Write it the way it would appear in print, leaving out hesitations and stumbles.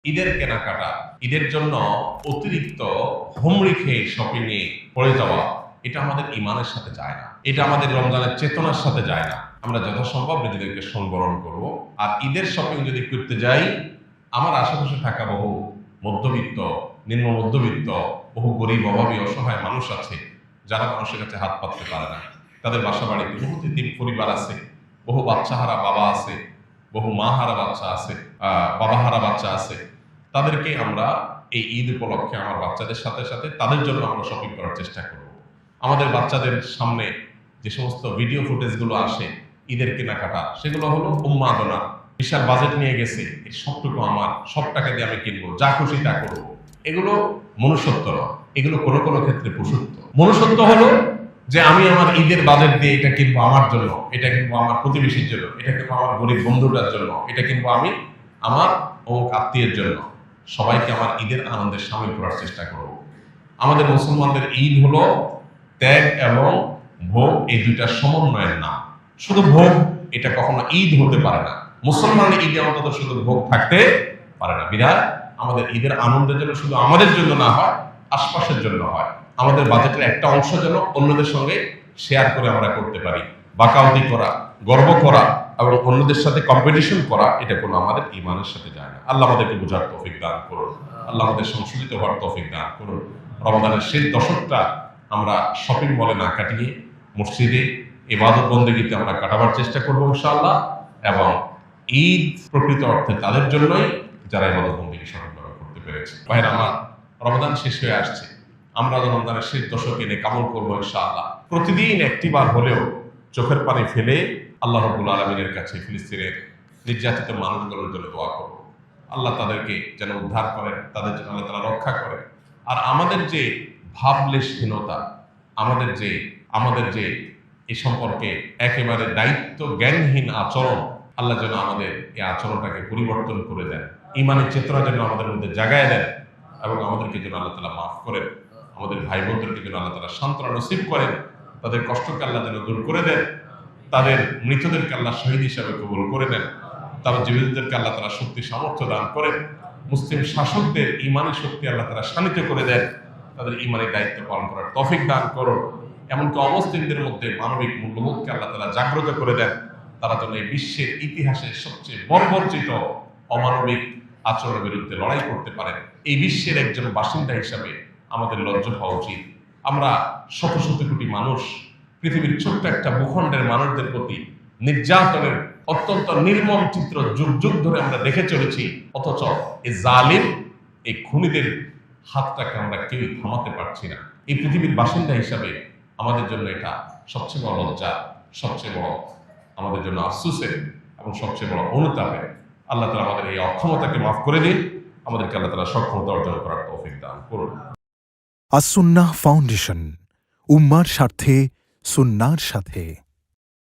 ঈদের কেনাকাটা, ঈদের জন্য অতিরিক্ত হুমড়ি খেয়ে শপিং এ পড়ে যাওয়া, এটা আমাদের ঈমানের সাথে যায় না। এটা আমাদের রমজানের চেতনার সাথে যায় না। আমরা যথাসম্ভব নিজেদেরকে সংবরণ করব। আর ঈদের শপিং যদি করতে যাই, আমার আশেপাশে থাকা বহু মধ্যবিত্ত, নিম্ন মধ্যবিত্ত, বহু গরিব, অভাবী, অসহায় মানুষ আছে যারা মানুষের কাছে হাত পাততে পারে না। তাদের বাসা বাড়িতে বহু তিন পরিবার আছে, বহু বাচ্চাহারা বাবা আছে, বহু মা হারা বাচ্চা আছে, বাবা হারা বাচ্চা আছে। তাদেরকে আমরা এই ঈদ উপলক্ষে আমার বাচ্চাদের সাথে সাথে তাদের জন্য আমরা শপিং করার চেষ্টা করব। আমাদের বাচ্চাদের সামনে যে সমস্ত ভিডিও ফুটেজগুলো আসে ঈদের কেনাকাটা, সেগুলো হলো উন্মাদনা। বিশাল বাজেট নিয়ে গেছে, এই সবটুকু আমার, সব টাকা দিয়ে আমি কিনবো, যা খুশি তা করবো। এগুলো মনুষ্যত্ব নয়, এগুলো কোনো কোনো ক্ষেত্রে পশুত্ব। মনুষ্যত্ব হলো যে আমি আমার ঈদের বাজেট দিয়ে এটা কিনবো আমার জন্য, এটা কিনবো আমার প্রতিবেশীর জন্য, এটা কিনবো আমার গরিব বন্ধুটার জন্য, এটা কিনবো আমি আমার অমুক আত্মীয়ের জন্য। সবাইকে আমার ঈদের আনন্দের সামিল করার চেষ্টা করব। আমাদের মুসলমানদের ঈদ হলো ত্যাগ এবং ভোগ, এই দুইটার সমন্বয়ের নাম। শুধু ভোগ এটা কখনো ঈদ হতে পারে না। মুসলমানের ঈদে অন্তত শুধু ভোগ থাকতে পারে না। বিধায় আমাদের ঈদের আনন্দের জন্য শুধু আমাদের জন্য না হয়, আশপাশের জন্য হয়। আমাদের বাজেটের একটা অংশ যেন অন্যদের সঙ্গে শেয়ার করে আমরা করতে পারি। বাকাউতি করা, গর্ব করা এবং অন্যদের সাথে কম্পিটিশন করা, এটা কোনো আমাদের ঈমানের সাথে যায় না। আল্লাহ আমাদেরকে বোঝার তৌফিক দান করুন, আল্লাহ আমাদের সংশোধিত হওয়ার তৌফিক দান করুন। রমজানের শেষ দশকটা আমরা শপিং মলে না কাটিয়ে মসজিদে ইবাদত বন্দেগীতে আমরা কাটাবার চেষ্টা করবো ইনশাআল্লাহ। এবং ঈদ প্রকৃত অর্থে তাদের জন্যই যারা ইবাদত বন্দেগী সঠিকভাবে করতে পেরেছে। ভাইরা আমার, রমজান শেষ হয়ে আসছে, আমরা রমজানের শেষ দশকে এনে কামল করবো ইনশাআল্লাহ। প্রতিদিন একটিবার হলেও চোখের পানি ফেলে আল্লাহ রাব্বুল আলামিনের কাছে ফিলিস্তিনের নির্যাতিত মানুষগুলোর জন্য দোয়া করব। আল্লাহ তাদেরকে যেন উদ্ধার করেন, তাদের জন্য আল্লাহ তাআলা রক্ষা করেন। আর আমাদের যে ভাবলেশহীনতা, আমাদের যে এ সম্পর্কে একেবারে দায়িত্ব জ্ঞানহীন আচরণ, আল্লাহ যেন আমাদের এই আচরণটাকে পরিবর্তন করে দেন, ঈমানের চেতনা যেন আমাদের মধ্যে জাগায় দেন এবং আমাদেরকে যেন আল্লাহ তাআলা মাফ করেন। আমাদের ভাই বোনদেরকে যেন আল্লাহ তাআলা সান্ত্বনা নসিব করেন, তাদের কষ্টকে আল্লাহ যেন দূর করে দেন, তাদের মৃতদেরকে আল্লাহ শহীদ হিসাবে কবুল করে নেন, তাদের জীবিতদেরকে আল্লাহ তাআলা শক্তি সামর্থ্য দান করেন, মুসলিম শাসকদের ঈমানের শক্তি আল্লাহ তাআলা শানিত করে দেন, তাদের ঈমানের দায়িত্ব পালন করার তৌফিক দান করুন। এমনকি অমুসলিমদের মধ্যে মানবিক মূল্যবোধকে আল্লাহ তাআলা জাগ্রত করে দেন, তারা যেন এই বিশ্বের ইতিহাসের সবচেয়ে বর্বরচিত অমানবিক আচরণের বিরুদ্ধে লড়াই করতে পারেন। এই বিশ্বের একজন বাসিন্দা হিসাবে আমাদের লজ্জা হওয়া উচিত। আমরা শত শত কোটি মানুষ, পৃথিবীর ছোট্ট একটা ভূখণ্ডের মানুষদের প্রতি নির্যাতনের অত্যন্ত নির্মম চিত্র যুগ যুগ ধরে আমরা দেখে চলেছি। অথচ এই জালিম, এই খুনিদের হাতটাকে আমরা কেউই থামাতে পারছি না। এই পৃথিবীর বাসিন্দা হিসাবে আমাদের জন্য এটা সবচেয়ে বড় লজ্জা, সবচেয়ে বড় আমাদের জন্য আফসোসের এবং সবচেয়ে বড় অনুতাপের। আল্লাহ তাআলা আমাদের এই অক্ষমতাকে মাফ করে দিন, আমাদেরকে আল্লাহ তাআলা সক্ষমতা অর্জন করার তৌফিক দান করুন। আস-সুন্নাহ ফাউন্ডেশন, উম্মার স্বার্থে সুন্নাহর সাথে।